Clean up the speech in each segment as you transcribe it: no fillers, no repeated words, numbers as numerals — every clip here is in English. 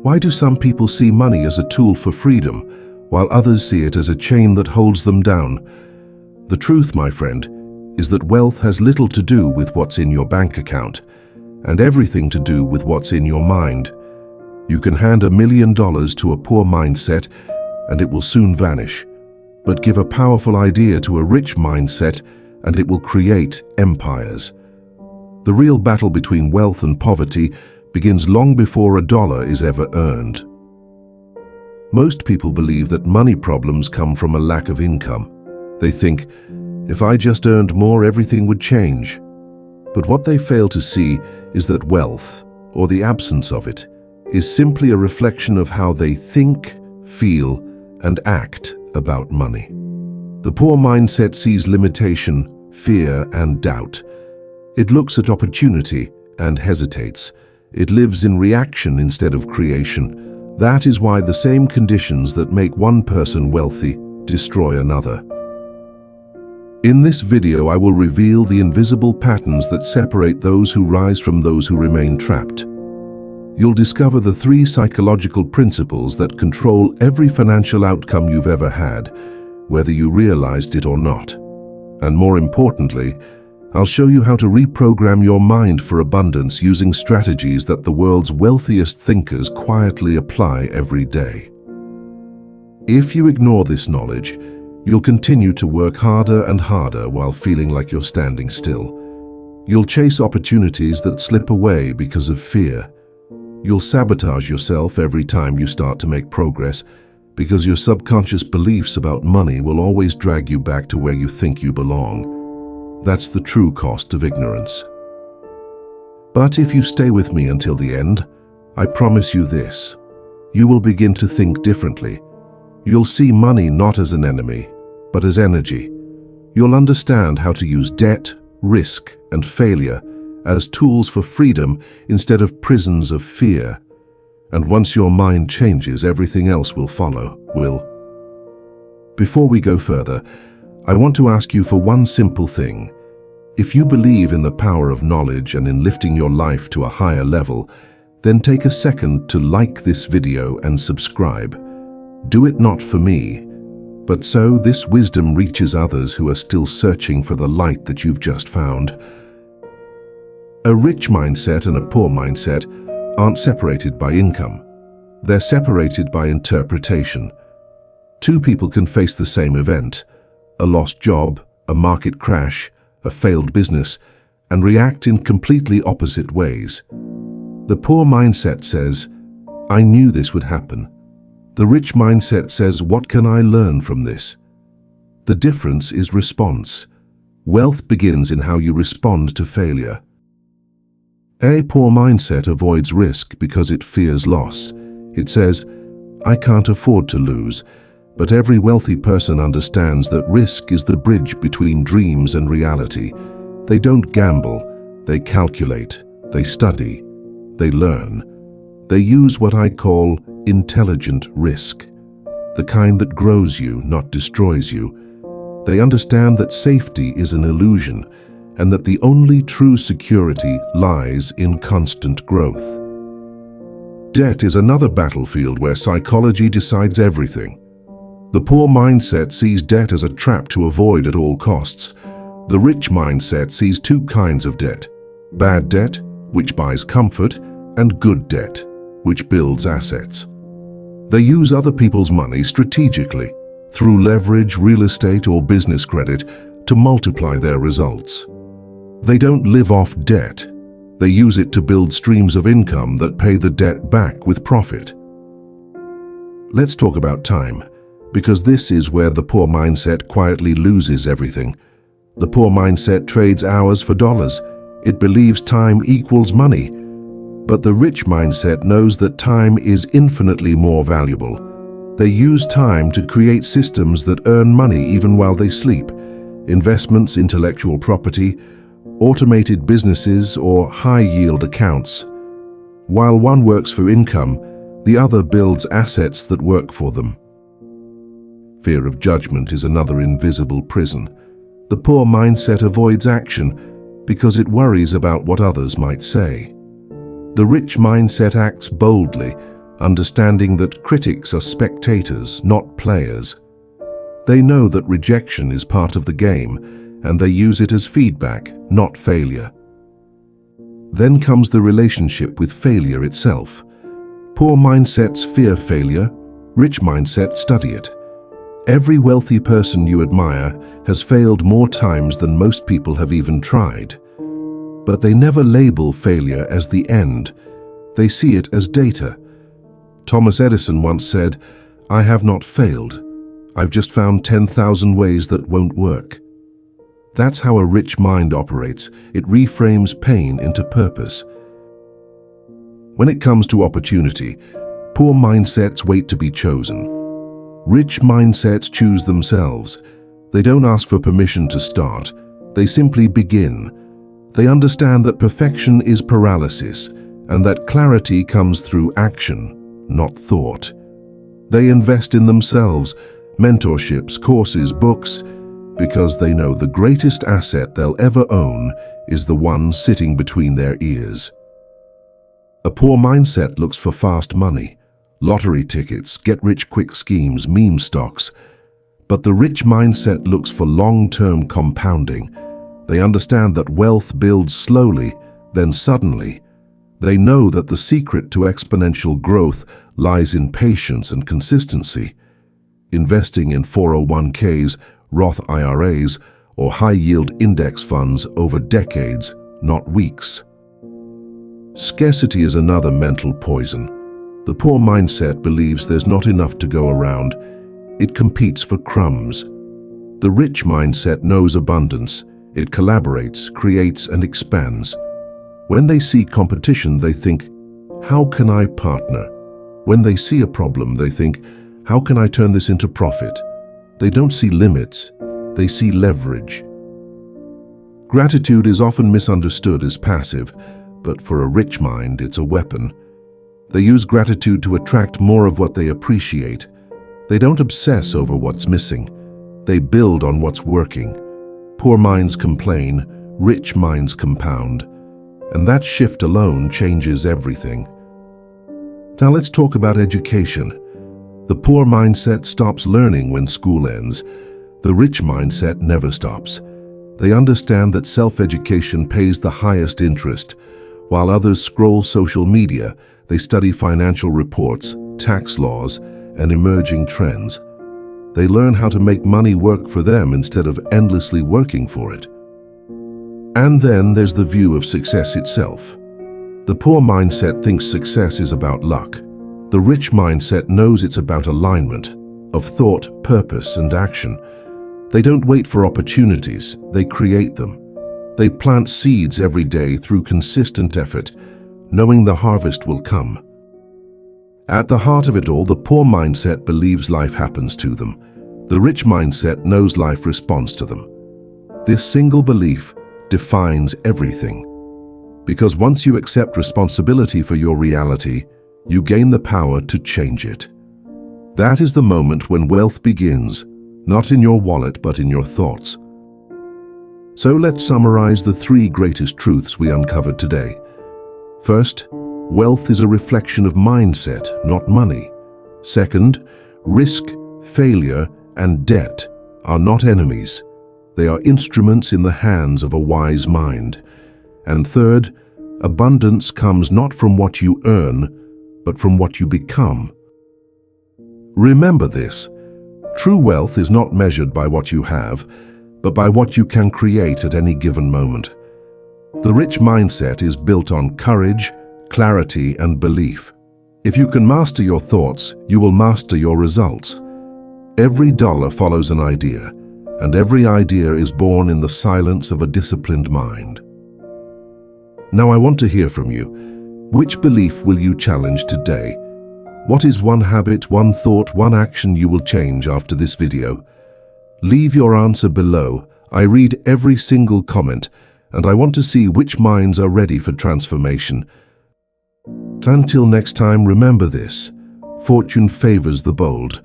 Why do some people see money as a tool for freedom, while others see it as a chain that holds them down? The truth, my friend, is that wealth has little to do with what's in your bank account, and everything to do with what's in your mind. You can hand $1 million to a poor mindset, and it will soon vanish. But give a powerful idea to a rich mindset, and it will create empires. The real battle between wealth and poverty begins long before a dollar is ever earned. Most people believe that money problems come from a lack of income. They think, if I just earned more, everything would change. But what they fail to see is that wealth, or the absence of it, is simply a reflection of how they think, feel, and act about money. The poor mindset sees limitation, fear, and doubt. It looks at opportunity and hesitates. It lives in reaction instead of creation. That is why the same conditions that make one person wealthy destroy another. In this video, I will reveal the invisible patterns that separate those who rise from those who remain trapped. You'll discover the 3 psychological principles that control every financial outcome you've ever had, whether you realized it or not. And more importantly, I'll show you how to reprogram your mind for abundance using strategies that the world's wealthiest thinkers quietly apply every day. If you ignore this knowledge, you'll continue to work harder and harder while feeling like you're standing still. You'll chase opportunities that slip away because of fear. You'll sabotage yourself every time you start to make progress because your subconscious beliefs about money will always drag you back to where you think you belong. That's the true cost of ignorance. But if you stay with me until the end, I promise you this: you will begin to think differently. You'll see money not as an enemy, but as energy. You'll understand how to use debt, risk, and failure as tools for freedom instead of prisons of fear. And once your mind changes, everything else will follow. Before we go further, I want to ask you for one simple thing. If you believe in the power of knowledge and in lifting your life to a higher level, then take a second to like this video and subscribe. Do it not for me, but so this wisdom reaches others who are still searching for the light that you've just found. A rich mindset and a poor mindset aren't separated by income. They're separated by interpretation. 2 people can face the same event, a lost job, a market crash, a failed business, and react in completely opposite ways. The poor mindset says, I knew this would happen. The rich mindset says, what can I learn from this? The difference is response. Wealth begins in how you respond to failure. A poor mindset avoids risk because it fears loss. It says, I can't afford to lose. But every wealthy person understands that risk is the bridge between dreams and reality. They don't gamble, they calculate, they study, they learn. They use what I call intelligent risk, the kind that grows you, not destroys you. They understand that safety is an illusion and that the only true security lies in constant growth. Debt is another battlefield where psychology decides everything. The poor mindset sees debt as a trap to avoid at all costs. The rich mindset sees 2 kinds of debt: bad debt, which buys comfort, and good debt, which builds assets. They use other people's money strategically, through leverage, real estate, or business credit, to multiply their results. They don't live off debt. They use it to build streams of income that pay the debt back with profit. Let's talk about time, because this is where the poor mindset quietly loses everything. The poor mindset trades hours for dollars. It believes time equals money. But the rich mindset knows that time is infinitely more valuable. They use time to create systems that earn money even while they sleep. Investments, intellectual property, automated businesses, or high-yield accounts. While one works for income, the other builds assets that work for them. Fear of judgment is another invisible prison. The poor mindset avoids action because it worries about what others might say. The rich mindset acts boldly, understanding that critics are spectators, not players. They know that rejection is part of the game, and they use it as feedback, not failure. Then comes the relationship with failure itself. Poor mindsets fear failure, rich mindsets study it. Every wealthy person you admire has failed more times than most people have even tried. But they never label failure as the end. They see it as data. Thomas Edison once said, "I have not failed. I've just found 10,000 ways that won't work." That's how a rich mind operates. It reframes pain into purpose. When it comes to opportunity, poor mindsets wait to be chosen. Rich mindsets choose themselves. They don't ask for permission to start. They simply begin. They understand that perfection is paralysis, and that clarity comes through action, not thought. They invest in themselves, mentorships, courses, books, because they know the greatest asset they'll ever own is the one sitting between their ears. A poor mindset looks for fast money, lottery tickets, get-rich-quick schemes, meme stocks. But the rich mindset looks for long-term compounding. They understand that wealth builds slowly, then suddenly. They know that the secret to exponential growth lies in patience and consistency. Investing in 401ks, Roth IRAs, or high-yield index funds over decades, not weeks. Scarcity is another mental poison. The poor mindset believes there's not enough to go around. It competes for crumbs. The rich mindset knows abundance. It collaborates, creates, and expands. When they see competition, they think, "How can I partner?" When they see a problem, they think, "How can I turn this into profit?" They don't see limits, they see leverage. Gratitude is often misunderstood as passive, but for a rich mind, it's a weapon. They use gratitude to attract more of what they appreciate. They don't obsess over what's missing. They build on what's working. Poor minds complain, rich minds compound. And that shift alone changes everything. Now let's talk about education. The poor mindset stops learning when school ends. The rich mindset never stops. They understand that self-education pays the highest interest. While others scroll social media, they study financial reports, tax laws, and emerging trends. They learn how to make money work for them instead of endlessly working for it. And then there's the view of success itself. The poor mindset thinks success is about luck. The rich mindset knows it's about alignment of thought, purpose, and action. They don't wait for opportunities, they create them. They plant seeds every day through consistent effort, knowing the harvest will come. At the heart of it all, the poor mindset believes life happens to them. The rich mindset knows life responds to them. This single belief defines everything. Because once you accept responsibility for your reality, you gain the power to change it. That is the moment when wealth begins, not in your wallet but in your thoughts. So let's summarize the 3 greatest truths we uncovered today. First, wealth is a reflection of mindset, not money. Second, risk, failure, and debt are not enemies. They are instruments in the hands of a wise mind. And third, abundance comes not from what you earn, but from what you become. Remember this. True wealth is not measured by what you have, but by what you can create at any given moment. The rich mindset is built on courage, clarity, and belief. If you can master your thoughts, you will master your results. Every dollar follows an idea, and every idea is born in the silence of a disciplined mind. Now I want to hear from you. Which belief will you challenge today? What is one habit, one thought, one action you will change after this video? Leave your answer below. I read every single comment, and I want to see which minds are ready for transformation. Until next time, remember this. Fortune favors the bold.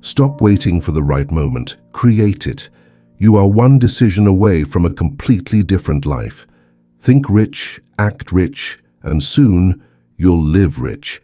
Stop waiting for the right moment. Create it. You are one decision away from a completely different life. Think rich, act rich, and soon you'll live rich.